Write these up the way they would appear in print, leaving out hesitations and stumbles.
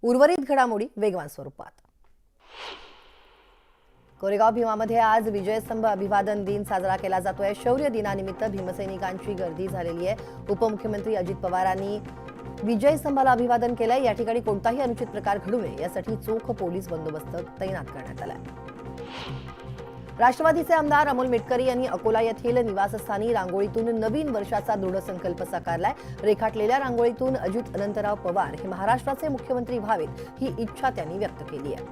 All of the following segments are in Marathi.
उर्वरित घडामोडी वेगवान स्वरूपात। कोरेगाव भीमामध्ये आज विजयस्तंभ अभिवादन दिन साजरा केला जातोय। शौर्य दिनानिमित्त भीमसैनिकांची गर्दी झालेली आहे। उपमुख्यमंत्री अजित पवारांनी विजयस्तंभाला अभिवादन केलंय। या ठिकाणी कोणताही अनुचित प्रकार घडू नये यासाठी चोख पोलीस बंदोबस्त तैनात करण्यात आलाय। राष्ट्रवादीचे आमदार अमोल मेटकरी यांनी अकोला येथील निवासस्थानी रांगोळीतून नवीन वर्षाचा दृढ संकल्प साकारलाय। रेखाटलेल्या रांगोळीतून अजित अनंतराव पवार हे महाराष्ट्राचे मुख्यमंत्री व्हावेत ही इच्छा त्यांनी व्यक्त केली आहे।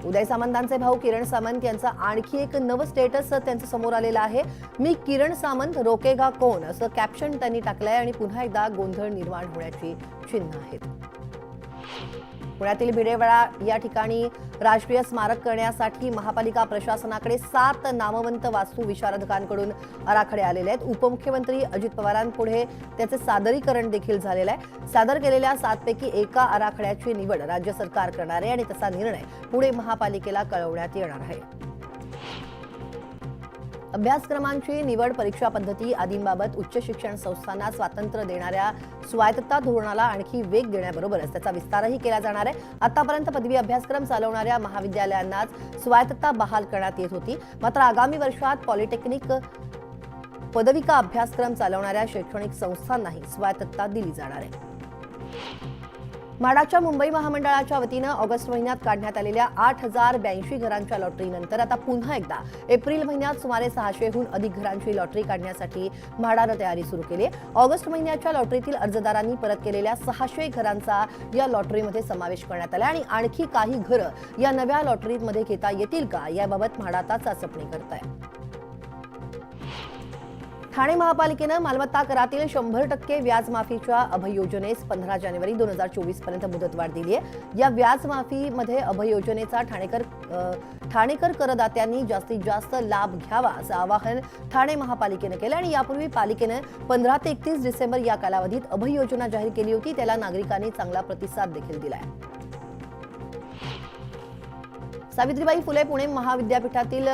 उदय सामंतांचे भाऊ किरण सामंत यांचा आणखी एक नवं स्टेटस त्यांच्या समोर आलेलं आहे। मी किरण सामंत रोकेगा कोण असं कॅप्शन त्यांनी टाकलंय आणि पुन्हा एकदा गोंधळ निर्माण होण्याची चिन्ह आहेत। पुण्यातील भिडेवाडा या ठिकाणी राष्ट्रीय स्मारक करण्यासाठी महापालिका प्रशासनाकडे 7 नामवंत वास्तू विशारदकांकडून आराखडे आलेले आहेत। उपमुख्यमंत्री अजित पवारांपुढे त्याचे सादरीकरण देखील झालेलं आहे। सादर केलेल्या 7 पैकी एका आराखड्याची निवड राज्य सरकार करणार आहे आणि तसा निर्णय पुढे महापालिकेला कळवण्यात येणार आहे। अभ्यासक्रमांची निवड, परीक्षा पद्धती आदींबाबत उच्च शिक्षण संस्थांना स्वातंत्र्य देणाऱ्या स्वायत्तता धोरणाला आणखी वेग देण्याबरोबरच त्याचा विस्तारही केला जाणार आहे। आतापर्यंत पदवी अभ्यासक्रम चालवणाऱ्या महाविद्यालयांनाच स्वायत्तता बहाल करण्यात येत होती, मात्र आगामी वर्षात पॉलिटेक्निक पदविका अभ्यासक्रम चालवणाऱ्या शैक्षणिक संस्थांनाही स्वायत्तता दिली जाणार आहे। म्हाडाच्या मुंबई महामंडळाच्या वतीनं ऑगस्ट महिन्यात काढण्यात आलेल्या 8082 घरांच्या लॉटरीनंतर आता पुन्हा एकदा एप्रिल महिन्यात सुमारे 600हून अधिक घरांची लॉटरी काढण्यासाठी म्हाडानं तयारी सुरू केली आहे। ऑगस्ट महिन्याच्या लॉटरीतील अर्जदारांनी परत केलेल्या 600 घरांचा या लॉटरीमध्ये समावेश करण्यात आला आणि आणखी काही घरं या नव्या लॉटरीमध्ये घेता येतील का याबाबत म्हाडा आता चाचपणी करत आहे। ठाणे महापालिकेनं मालमत्ता करातील 100% व्याज माफीच्या अभययोजनेस 15 जानेवारी 2024 पर्यंत मुदतवाढ दिली आहे। या व्याज माफीमध्ये अभययोजनेचा ठाणेकर करदात्यांनी जास्तीत जास्त लाभ घ्यावा असं आवाहन ठाणे महापालिकेनं केलं आणि यापूर्वी पालिकेनं 15 ते 31 डिसेंबर या कालावधीत अभययोजना जाहीर केली होती। त्याला नागरिकांनी चांगला प्रतिसाद देखील दिलाय। सावित्रीबाई फुले पुणे महाविद्यापीठातील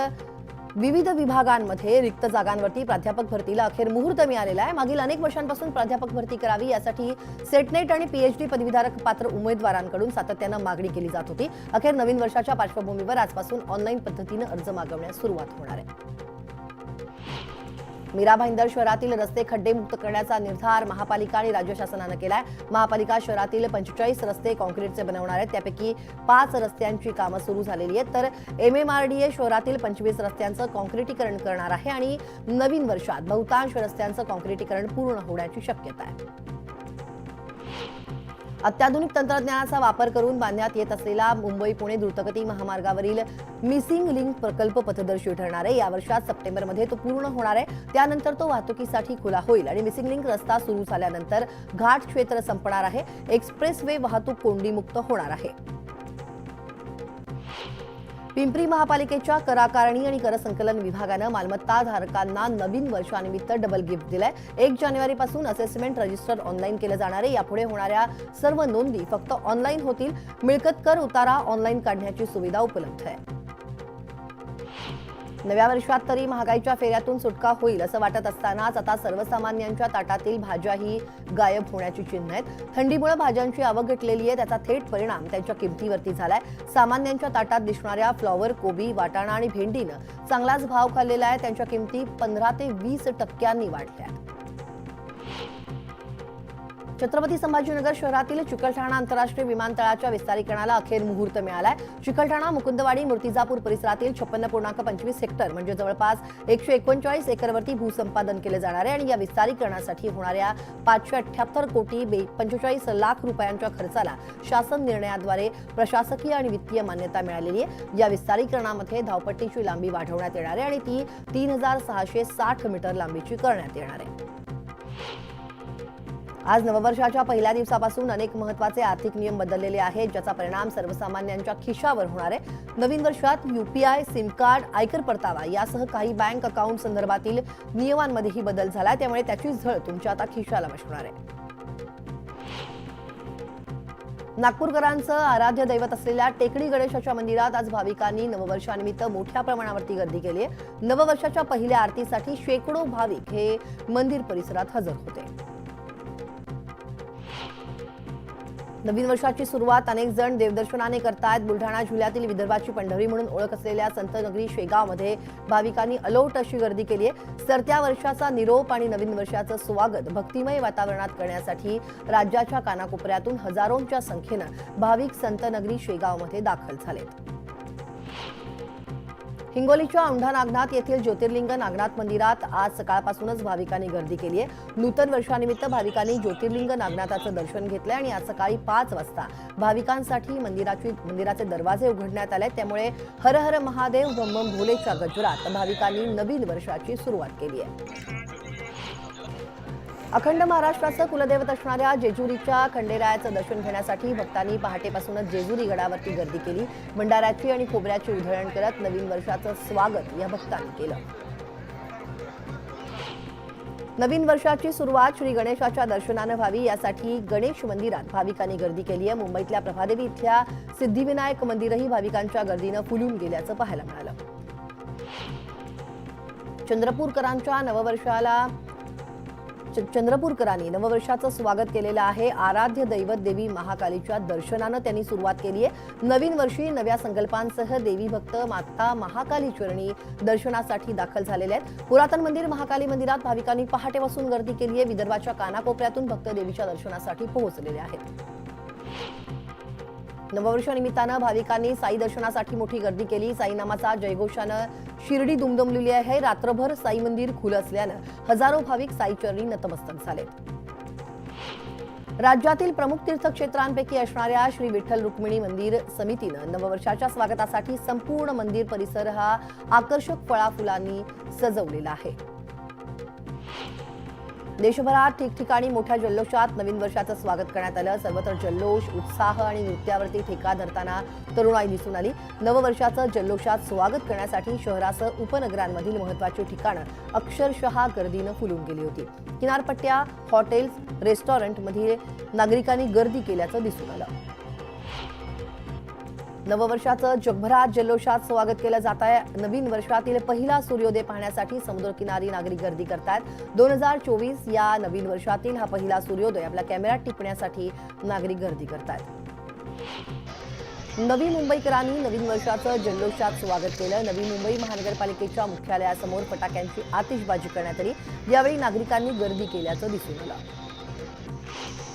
विविध विभागांमध्ये रिक्त जागांवरती प्राध्यापक भरतीला अखेर मुहूर्त मिळालेला आहे। मागील अनेक वर्षांपासून प्राध्यापक भरती करावी यासाठी सेटनेट आणि पीएचडी पदवीधारक पात्र उमेदवारांकडून सातत्यानं मागणी केली जात होती। अखेर नवीन वर्षाच्या पार्श्वभूमीवर आजपासून ऑनलाईन पद्धतीनं अर्ज मागवण्यास सुरुवात होणार आहे। मीरा भाईंदर शहरातील रस्ते खड्डेमुक्त करण्याचा निर्धार महापालिका आणि राज्य शासनानं केलाय। महापालिका शहरातील 45 रस्ते काँक्रीटचे बनवणार आहेत, त्यापैकी 5 रस्त्यांची कामं सुरू झालेली आहेत, तर MMRDA शहरातील 25 रस्त्यांचं काँक्रीटीकरण करणार आहे आणि नवीन वर्षात बहुतांश रस्त्यांचं काँक्रीटीकरण पूर्ण होण्याची शक्यता आहे। अत्याधुनिक तंत्रज्ञानाचा वापर करून बांधण्यात येत असलेला मुंबई पुणे द्रुतगती महामार्गावरील मिसिंग लिंक प्रकल्प पथदर्शी ठरणार आहे। या वर्षात सप्टेंबरमध्ये तो पूर्ण होणार आहे। त्यानंतर तो वाहतुकीसाठी खुला होईल आणि मिसिंग लिंक रस्ता सुरू झाल्यानंतर घाट क्षेत्र संपणार आहे। एक्सप्रेसवे वाहतूक कोंडीमुक्त होणार आहे। पिंपरी महापालिकेच्या कराकारणी आणि कर संकलन विभागानं मालमत्ता धारकांना नवीन वर्षानिमित्त डबल गिफ्ट दिलंय। 1 जानेवारीपासून असेसमेंट रजिस्टर ऑनलाईन केलं जाणार आहे। यापुढे होणाऱ्या सर्व नोंदी फक्त ऑनलाईन होतील। मिळकत कर उतारा ऑनलाईन काढण्याची सुविधा उपलब्ध आहे। नव्या वर्षात तरी महागाईच्या फेऱ्यातून सुटका होईल असं वाटत असतानाच आता सर्वसामान्यांच्या ताटातील भाज्याही गायब होण्याची चिन्ह आहेत। थंडीमुळे भाज्यांची आवक घटलेली आहे, त्याचा थेट परिणाम त्यांच्या किमतीवरती झालाय। सामान्यांच्या ताटात दिसणाऱ्या फ्लॉवर, कोबी, वाटाणा आणि भेंडीनं चांगलाच भाव खाल्लेला आहे। त्यांच्या किमती 15 ते 20% वाढल्या। छत्रपती संभाजीनगर शहरातील चिकलठाणा आंतरराष्ट्रीय विमानतळाच्या विस्तारीकरणाला अखेर मुहूर्त मिळालाय। चिकलठाणा, मुकुंदवाडी, मूर्तिजापूर परिसरातील 56.25 हेक्टर म्हणजे जवळपास 139 एकरवरती भूसंपादन केलं जाणार आहे आणि या विस्तारीकरणासाठी होणाऱ्या 578 कोटी 45 लाख रुपयांच्या खर्चाला शासन निर्णयाद्वारे प्रशासकीय आणि वित्तीय मान्यता मिळालेली आहे। या विस्तारीकरणामध्ये धावपट्टीची लांबी वाढवण्यात येणार आहे आणि ती 3660 मीटर लांबीची करण्यात येणार आहे। आज नववर्षाच्या पहिल्या दिवसापासून अनेक महत्त्वाचे आर्थिक नियम बदललेले आहेत, ज्याचा परिणाम सर्वसामान्यांच्या खिशावर होणार आहे। नवीन वर्षात UPI, सिम कार्ड, आयकर परतावा यासह काही बँक अकाउंट संदर्भातील नियमांमध्येही बदल झाला, त्यामुळे त्याची झळ तुमच्या आता खिशाला बसणार आहे। नागपूरकरांचं आराध्य दैवत असलेल्या टेकडी गणेशाच्या मंदिरात आज भाविकांनी नववर्षानिमित्त मोठ्या प्रमाणावरती गर्दी केली आहे। नववर्षाच्या पहिल्या आरतीसाठी शेकडो भाविक हे मंदिर परिसरात हजर होते। नवीन वर्षाची सुरुवात अनेक जण देवदर्शनाने करतायत। बुलढाणा जिल्ह्यातील विदर्भाची पंढरी म्हणून ओळख असलेल्या संतनगरी शेगावमध्ये भाविकांनी अलोट अशी गर्दी केली आहे। सरत्या वर्षाचा निरोप आणि नवीन वर्षाचं स्वागत भक्तिमय वातावरणात करण्यासाठी राज्याच्या कानाकोपऱ्यातून हजारोंच्या संख्येनं भाविक संतनगरी शेगावमध्ये दाखल झालेत। हिंगोलीच्या औंढा नागनाथ येथील ज्योतिर्लिंग नागनाथ मंदिरात आज सकाळपासूनच भाविकांनी गर्दी केली आहे। नूतन वर्षानिमित्त भाविकांनी ज्योतिर्लिंग नागनाथाचं दर्शन घेतलंय आणि आज सकाळी 5 वाजता भाविकांसाठी मंदिराचे दरवाजे उघडण्यात आले। त्यामुळे हर हर महादेव बम बम भोलेच्या गजरात भाविकांनी नवीन वर्षाची सुरुवात केली आहे। अखंड महाराष्ट्राचं कुलदैवत असणाऱ्या जेजुरीच्या खंडेरायाचं दर्शन घेण्यासाठी भक्तांनी पहाटेपासूनच जेजुरी गडावरती गर्दी केली। भंडाऱ्याची आणि खोबऱ्याची उधळण करत नवीन वर्षाचं स्वागत या भक्तांनी केलं। नवीन वर्षाची सुरुवात श्री गणेशाच्या दर्शनानं व्हावी यासाठी गणेश मंदिरात भाविकांनी गर्दी केली आहे। मुंबईतल्या प्रभादेवी इथल्या सिद्धिविनायक मंदिरही भाविकांच्या गर्दीनं फुलून गेल्याचं पाहायला मिळालं। चंद्रपूरकरांनी नववर्षाचं स्वागत केलेलं आहे। आराध्य दैवत देवी महाकालीच्या दर्शनानं त्यांनी सुरुवात केली आहे। नवीन वर्षी नव्या संकल्पांसह देवी भक्त माता महाकाली चरणी दर्शनासाठी दाखल झालेले आहेत। पुरातन मंदिर महाकाली मंदिरात भाविकांनी पहाटेपासून गर्दी केली आहे। विदर्भाच्या कानाकोपऱ्यातून भक्त देवीच्या दर्शनासाठी पोहोचलेले आहेत। नववर्षानिमित्तानं भाविकांनी साई दर्शनासाठी मोठी गर्दी केली। साई नामाचा जयघोषानं शिर्डी दुमदुमलेली आहे। रात्रभर साई मंदिर खुलं असल्यानं हजारो भाविक साई चरणी नतमस्तक झाले। राज्यातील प्रमुख तीर्थक्षेत्रांपैकी असणाऱ्या श्री विठ्ठल रुक्मिणी मंदिर समितीनं नववर्षाच्या स्वागतासाठी संपूर्ण मंदिर परिसर हा आकर्षक फळाफुलांनी सजवलेला आहे। देशभरात ठिकठिकाणी मोठ्या जल्लोषात नवीन वर्षाचं स्वागत करण्यात आलं। सर्वत्र जल्लोष, उत्साह आणि नृत्यावरती ठेका धरताना तरुणाई दिसून आली। नववर्षाचं जल्लोषात स्वागत करण्यासाठी शहरासह उपनगरांमधील महत्त्वाची ठिकाणं अक्षरशः गर्दीनं फुलून गेली होती। किनारपट्ट्या, हॉटेल्स, रेस्टॉरंटमध्ये नागरिकांनी गर्दी केल्याचं दिसून आलं। नववर्षाचं जगभरात जल्लोषात स्वागत केलं जात आहे। नवीन वर्षातील पहिला सूर्योदय पाहण्यासाठी समुद्रकिनारी नागरिक गर्दी करतायत। 2024 या नवीन वर्षातील हा पहिला सूर्योदय आपल्या कॅमेऱ्यात टिपण्यासाठी नागरिक गर्दी करतायत। नवी मुंबईकरांनी नवीन वर्षाचं जल्लोषात स्वागत केलं। नवी मुंबई महानगरपालिकेच्या मुख्यालयासमोर फटाक्यांची आतिषबाजी करण्यात आली। यावेळी नागरिकांनी गर्दी केल्याचं दिसून आलं।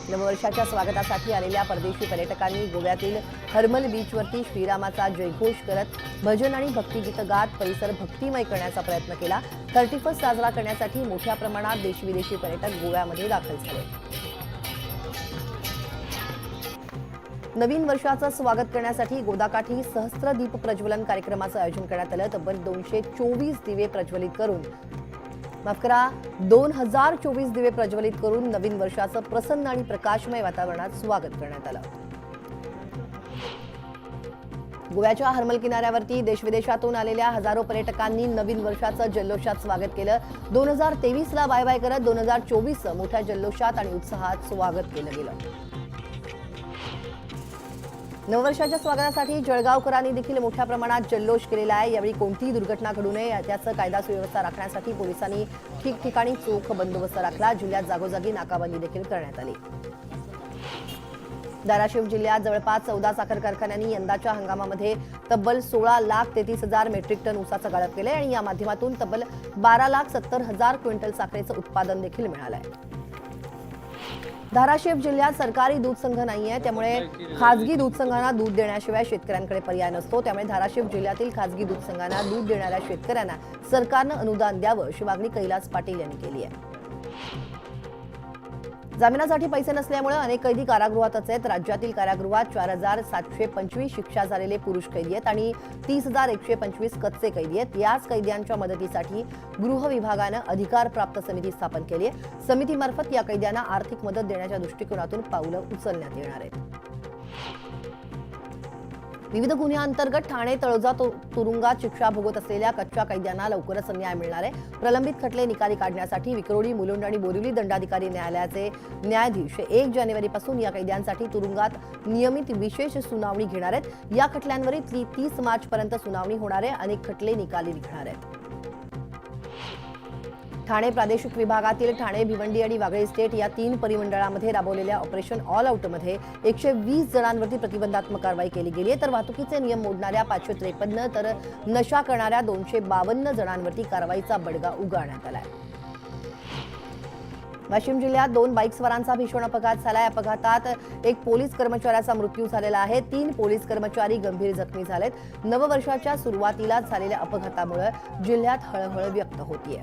नववर्षाच्या स्वागतासाठी आलेल्या परदेशी पर्यटकांनी गोव्यातील हर्मल बीचवरती श्रीरामाचा जयघोष करत भजन आणि भक्तिगीतं गात परिसर भक्तिमय करण्याचा प्रयत्न केला। 31st साजरा करण्यासाठी मोठ्या प्रमाणात देशविदेशी पर्यटक गोव्यामध्ये दाखल झाले। नवीन वर्षाचं स्वागत करण्यासाठी गोदाकाठी सहस्त्रदीप प्रज्वलन कार्यक्रमाचं आयोजन करण्यात आलं। तब्बल 224 दिवे प्रज्वलित करून 2024 दिवे प्रज्वलित करून नवीन वर्षाचं प्रसन्न आणि प्रकाशमय वातावरणात स्वागत करण्यात आलं। गोव्याच्या हर्मल किनाऱ्यावरती देशविदेशातून आलेल्या हजारो पर्यटकांनी नवीन वर्षाचं जल्लोषात स्वागत केलं। 2023ला बाय बाय करत 2024चं मोठ्या जल्लोषात आणि उत्साहात स्वागत केलं गेलं। नववर्षाच्या स्वागतासाठी जळगावकरांनी देखील मोठ्या प्रमाणात जल्लोष केलेला आहे। यावेळी कोणतीही दुर्घटना घडू नये याचं कायदा सुव्यवस्था राखण्यासाठी पोलिसांनी ठिकठिकाणी चोख बंदोबस्त राखला। जिल्ह्यात जागोजागी नाकाबंदी देखील करण्यात आली। धाराशिव जिल्ह्यात जवळपास 14 साखर कारखान्यांनी यंदाच्या हंगामामध्ये तब्बल 16,33,000 मेट्रिक टन ऊसाचं गाळप केलंय आणि या माध्यमातून तब्बल 12,70,000 क्विंटल साखरेचं उत्पादन देखील मिळालंय। धाराशिव जिल्ह्यात सरकारी दूध संघ नाहीये, त्यामुळे खासगी दूध संघांना दूध देण्याशिवाय शेतकऱ्यांकडे पर्याय नसतो। त्यामुळे धाराशिव जिल्ह्यातील खासगी दूध संघांना दूध देणाऱ्या शेतकऱ्यांना सरकारनं अनुदान द्यावं अशी मागणी कैलास पाटील यांनी केली आहे। जामिनासाठी पैसे नसल्यामुळे अनेक कैदी कारागृहातच आहेत। राज्यातील कारागृहात 4,725 शिक्षा झालेले पुरुष कैदी आहेत आणि 30,125 कच्चे कैदी आहेत। याच कैद्यांच्या मदतीसाठी गृह विभागानं अधिकारप्राप्त समिती स्थापन केली आहे। समितीमार्फत या कैद्यांना आर्थिक मदत देण्याच्या दृष्टिकोनातून पावलं उचलण्यात येणार आहेत। विविध गुन्ह्यांअंतर्गत ठाणे तळोजा तुरुंगात शिक्षा भोगत असलेल्या कच्च्या कैद्यांना लवकरच न्याय मिळणार आहे। प्रलंबित खटले निकाली काढण्यासाठी विक्रोळी, मुलुंड आणि बोरिवली दंडाधिकारी न्यायालयाचे न्यायाधीश 1 जानेवारीपासून या कैद्यांसाठी तुरुंगात नियमित विशेष सुनावणी घेणार आहेत। या खटल्यांवरील 30 मार्चपर्यंत सुनावणी होणार आहे। अनेक खटले निकाली निघणार आहेत। ठाणे प्रादेशिक विभागातील ठाणे, भिवंडी आणि वागळे स्टेट या 3 परिमंडळामध्ये राबवलेल्या ऑपरेशन ऑल आउटमध्ये 120 जणांवरती प्रतिबंधात्मक कारवाई केली गेली आहे, तर वाहतुकीचे नियम मोडणाऱ्या 553 तर नशा करणाऱ्या 252 जणांवरती कारवाईचा बडगा उगारण्यात आला आहे. वाशिम जिल्ह्यात 2 बाईक स्वारांचा भीषण अपघात झालाय. अपघातात एक पोलीस कर्मचाऱ्याचा मृत्यू झालेला आहे. 3 पोलीस कर्मचारी गंभीर जखमी झालेत. नववर्षाच्या सुरुवातीलाच झालेल्या अपघातामुळे जिल्ह्यात हळहळ व्यक्त होतीये.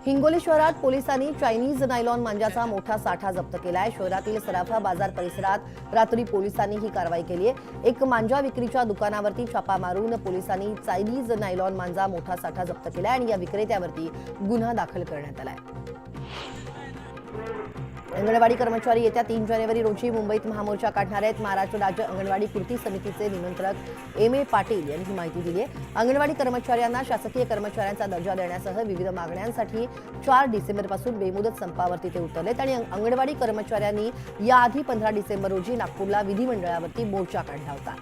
हिंगोली शहरात पोलिसांनी चायनीज नायलॉन मांजाचा मोठा साठा जप्त केलाय. शहरातील सराफा बाजार परिसरात रात्री पोलिसांनी ही कारवाई केली आहे. एक मांजा विक्रीच्या दुकानावरती छापा मारून पोलिसांनी चायनीज नायलॉन मांजा मोठा साठा जप्त केलाय आणि या विक्रेत्यावरती गुन्हा दाखल करण्यात आलाय. अंगणवाडी कर्मचारी येत्या 3 जानेवारी रोजी मुंबईत महामोर्चा काढणार आहेत. महाराष्ट्र राज्य अंगणवाडी कृती समितीचे निमंत्रक एम ए पाटील यांनी ही माहिती दिली आहे. अंगणवाडी कर्मचाऱ्यांना शासकीय कर्मचाऱ्यांचा दर्जा देण्यासह विविध मागण्यांसाठी 4 डिसेंबरपासून बेमुदत संपावरती ते उतरलेत आणि अंगणवाडी कर्मचाऱ्यांनी याआधी 15 डिसेंबर रोजी नागपूरला विधिमंडळावरती मोर्चा काढला होता.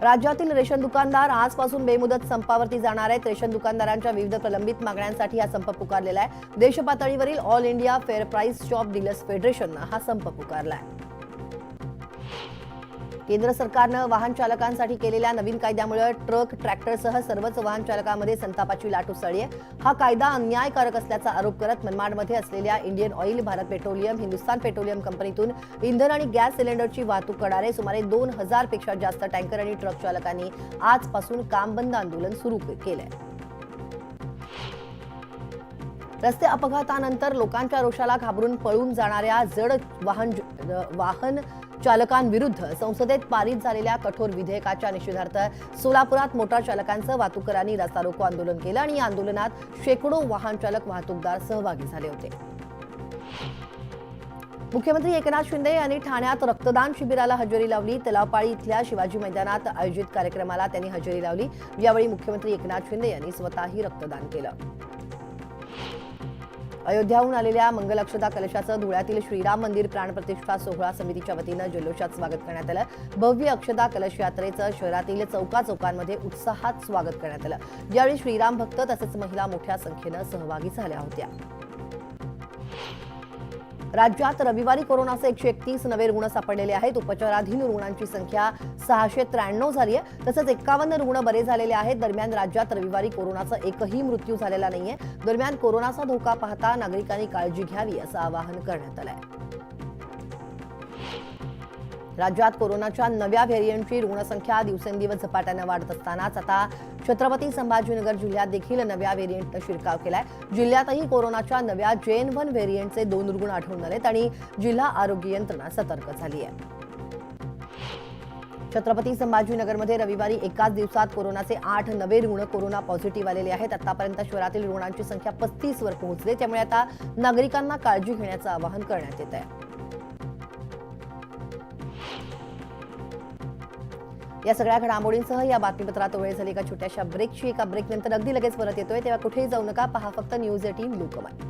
राज्यातील रेशन दुकानदार आजपासून बेमुदत संपावरती जाणार आहेत. रेशन दुकानदारांच्या विविध प्रलंबित मागण्यांसाठी हा संप पुकारलेला आहे. देशपातळीवरील all India fair price shop dealers फेडरेशननं हा संप पुकारला आहे. केंद्र सरकारनं वाहन चालकांसाठी केलेल्या नवीन कायद्यामुळे ट्रक, ट्रॅक्टरसह सर्वच वाहन चालकांमध्ये संतापाची लाट उसळली आहे. हा कायदा अन्यायकारक असल्याचा आरोप करत मनमाडमध्ये असलेल्या Indian oil, Bharat petroleum, Hindustan petroleum कंपनीतून इंधन आणि गॅस सिलेंडरची वाहतूक करणारे सुमारे 2000 पेक्षा जास्त टँकर आणि ट्रक चालकांनी आजपासून काम बंद आंदोलन सुरू केलंय. रस्ते अपघातानंतर लोकांच्या रोषाला घाबरून पळून जाणाऱ्या जड वाहन चालकांविरुद्ध संसदेत पारित झालेल्या कठोर विधेयकाच्या निषेधार्थ सोलापुरात मोटार चालकांसह वाहतूकरांनी रस्ता रोको आंदोलन केलं आणि या आंदोलनात शेकडो वाहन चालक, वाहतूकदार सहभागी झाले होते. मुख्यमंत्री एकनाथ शिंदे यांनी ठाण्यात रक्तदान शिबिराला हजेरी लावली. तलावपाळी इथल्या शिवाजी मैदानात आयोजित कार्यक्रमाला त्यांनी हजेरी लावली. यावेळी मुख्यमंत्री एकनाथ शिंदे यांनी स्वतःही रक्तदान केलं. अयोध्याहून आलेल्या मंगल अक्षता कलशाचं धुळ्यातील श्रीराम मंदिर प्राणप्रतिष्ठा सोहळा समितीच्या वतीनं जल्लोषात स्वागत करण्यात आलं. भव्य अक्षता कलश यात्रेचं शहरातील चौकाचौकांमध्ये उत्साहात स्वागत करण्यात आलं. यावेळी श्रीराम भक्त तसेच महिला मोठ्या संख्येनं सहभागी झाल्या होत्या. राज्यात रविवारी कोरोनाचे 131 नवे रुग्ण सापडलेले आहेत. उपचाराधीन रुग्णांची संख्या 693 झाली आहे. तसंच 51 रुग्ण बरे झालेले आहेत. दरम्यान राज्यात रविवारी कोरोनाचा एकही मृत्यू झालेला नाहीये. दरम्यान कोरोनाचा धोका पाहता नागरिकांनी काळजी घ्यावी असं आवाहन करण्यात आलंय. राज्यात कोरोनाच्या नव्या व्हेरियंटची रुग्णसंख्या दिवसेंदिवस झपाट्यानं वाढत असतानाच आता छत्रपती संभाजीनगर जिल्ह्यात देखील नव्या व्हेरियंटनं शिरकाव केलाय. जिल्ह्यातही कोरोनाच्या नव्या JN1 व्हेरियंटचे 2 रुग्ण आढळून आलेत आणि जिल्हा आरोग्य यंत्रणा सतर्क झाली आहे. छत्रपती संभाजीनगरमध्ये रविवारी एकाच दिवसात कोरोनाचे 8 नवे रुग्ण कोरोना पॉझिटिव्ह आलेले आहेत. आतापर्यंत शहरातील रुग्णांची संख्या 35 वर पोहोचली. त्यामुळे आता नागरिकांना काळजी घेण्याचं आवाहन करण्यात येत आहे. या सगळ्या घडामोडींसह या बातमीपत्रात वेळ झाली एका छोट्याशा ब्रेकची. एका ब्रेकनंतर अगदी लगेच परत येतोय. तेव्हा कुठेही जाऊ नका. पहा फक्त न्यूज 18 लोकमत.